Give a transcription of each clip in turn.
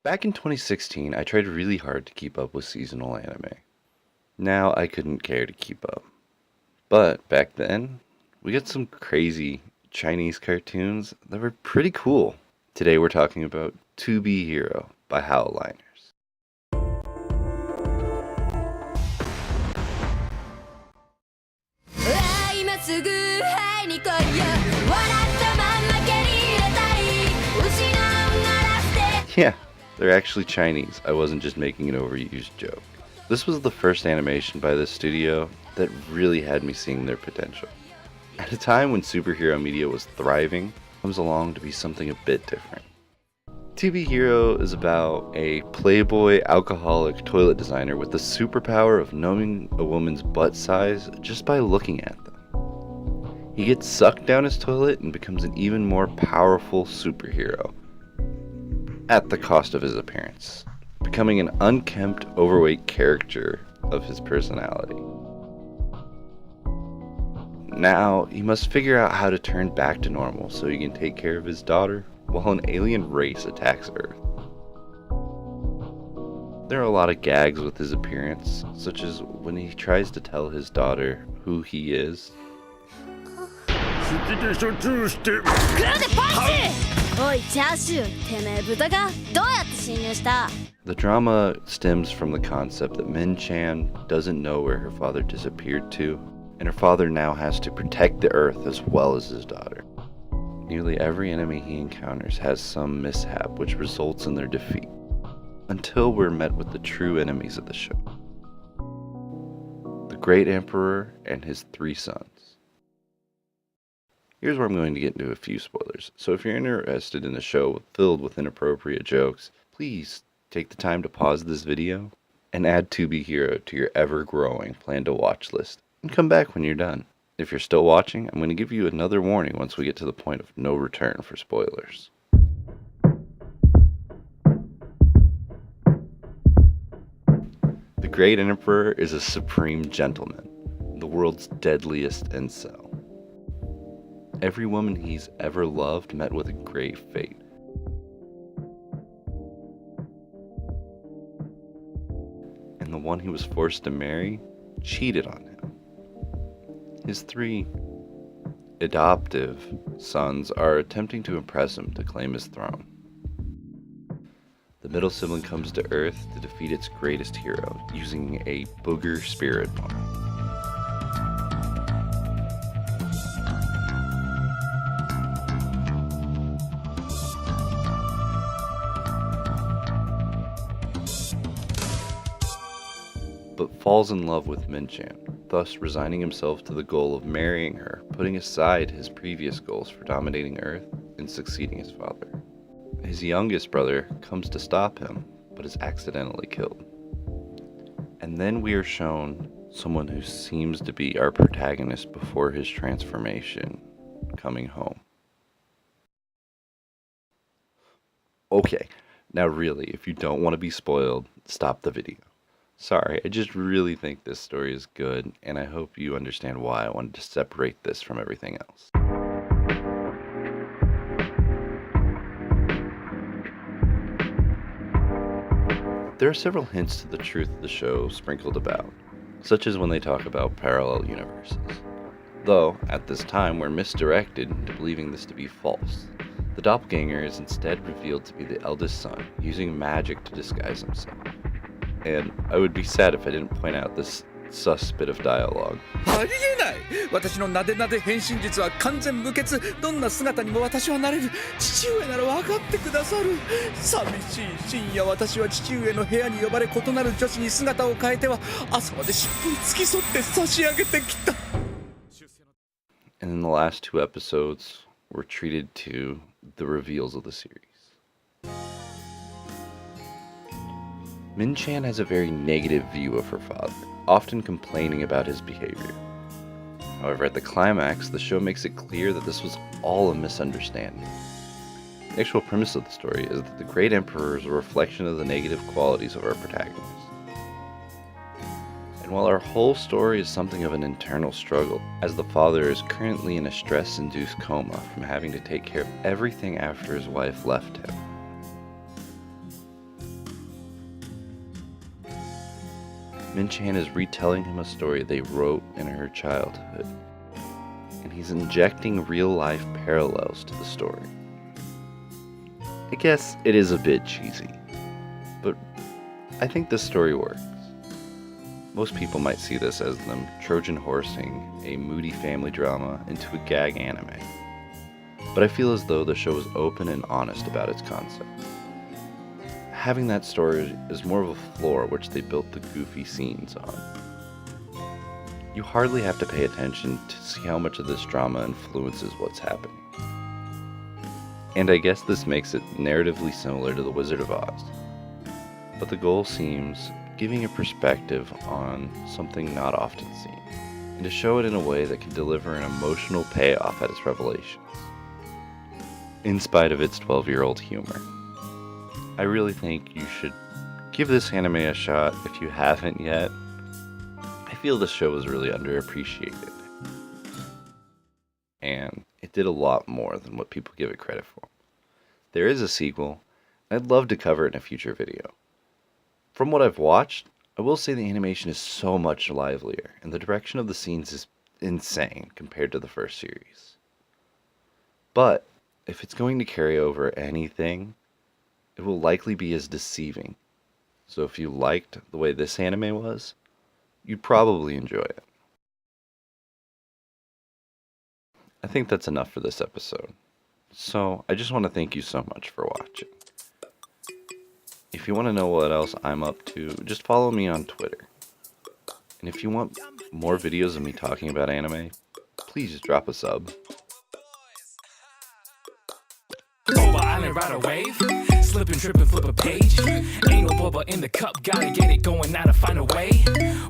Back in 2016, I tried really hard to keep up with seasonal anime. Now I couldn't care to keep up. But back then, we got some crazy Chinese cartoons that were pretty cool. Today we're talking about To Be Hero by Howliners. Yeah, they're actually Chinese. I wasn't just making an overused joke. This was the first animation by this studio that really had me seeing their potential. At a time when superhero media was thriving, comes along to be something a bit different. To Be Hero is about a playboy alcoholic toilet designer with the superpower of knowing a woman's butt size just by looking at them. He gets sucked down his toilet and becomes an even more powerful superhero, at the cost of his appearance, becoming an unkempt, overweight caricature of his personality. Now, he must figure out how to turn back to normal so he can take care of his daughter while an alien race attacks Earth. There are a lot of gags with his appearance, such as when he tries to tell his daughter who he is. The drama stems from the concept that Min-chan doesn't know where her father disappeared to, and her father now has to protect the Earth as well as his daughter. Nearly every enemy he encounters has some mishap which results in their defeat, until we're met with the true enemies of the show. The Great Emperor and his 3 sons. Here's where I'm going to get into a few spoilers, so if you're interested in a show filled with inappropriate jokes, please take the time to pause this video and add To Be Hero to your ever-growing plan to watch list, and come back when you're done. If you're still watching, I'm going to give you another warning once we get to the point of no return for spoilers. The Great Emperor is a supreme gentleman, the world's deadliest incel. Every woman he's ever loved met with a great fate. And the one he was forced to marry cheated on him. His 3 adoptive sons are attempting to impress him to claim his throne. The middle sibling comes to Earth to defeat its greatest hero using a booger spirit bomb. But falls in love with Min-chan, thus resigning himself to the goal of marrying her, putting aside his previous goals for dominating Earth and succeeding his father. His youngest brother comes to stop him, but is accidentally killed. And then we are shown someone who seems to be our protagonist before his transformation, coming home. Okay, now really, if you don't want to be spoiled, stop the video. Sorry, I just really think this story is good, and I hope you understand why I wanted to separate this from everything else. There are several hints to the truth of the show sprinkled about, such as when they talk about parallel universes. Though, at this time, we're misdirected into believing this to be false. The doppelganger is instead revealed to be the eldest son, using magic to disguise himself. And I would be sad if I didn't point out this sus bit of dialogue. And in the last 2 episodes, we're treated to the reveals of the series. Min-chan has a very negative view of her father, often complaining about his behavior. However, at the climax, the show makes it clear that this was all a misunderstanding. The actual premise of the story is that the Great Emperor is a reflection of the negative qualities of our protagonist. And while our whole story is something of an internal struggle, as the father is currently in a stress-induced coma from having to take care of everything after his wife left him, Min-chan is retelling him a story they wrote in her childhood, and he's injecting real-life parallels to the story. I guess it is a bit cheesy, but I think this story works. Most people might see this as them Trojan horsing a moody family drama into a gag anime, but I feel as though the show is open and honest about its concept. Having that story is more of a floor which they built the goofy scenes on. You hardly have to pay attention to see how much of this drama influences what's happening. And I guess this makes it narratively similar to The Wizard of Oz. But the goal seems giving a perspective on something not often seen, and to show it in a way that can deliver an emotional payoff at its revelations, in spite of its 12-year-old humor. I really think you should give this anime a shot if you haven't yet. I feel this show is really underappreciated, and it did a lot more than what people give it credit for. There is a sequel, and I'd love to cover it in a future video. From what I've watched, I will say the animation is so much livelier, and the direction of the scenes is insane compared to the first series. But if it's going to carry over anything, it will likely be as deceiving. So if you liked the way this anime was, you'd probably enjoy it. I think that's enough for this episode. So I just want to thank you so much for watching. If you want to know what else I'm up to, just follow me on Twitter. And if you want more videos of me talking about anime, please just drop a sub. Boba Island, ride a wave. Slip and trip and flip a page. Ain't no boba in the cup, gotta get it going now to find a way.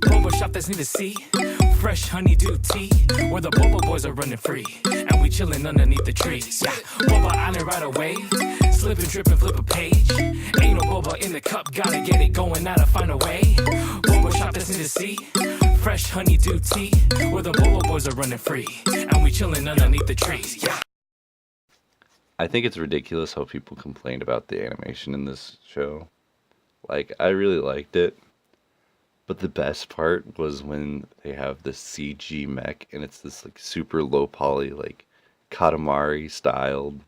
Boba shop that's near the sea. Fresh honeydew tea. Where the boba boys are running free. And we chillin' underneath the trees. Yeah, Boba Island, ride a wave. Slip and trip and flip a page. Ain't no boba in the cup, gotta get it going now to find a way. Boba shop that's near the sea. Fresh honeydew tea. Where the boba boys are running free. And we chillin' underneath the trees. Yeah. I think it's ridiculous how people complained about the animation in this show. Like, I really liked it. But the best part was when they have the CG mech and it's this like super low poly, like Katamari styled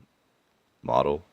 model.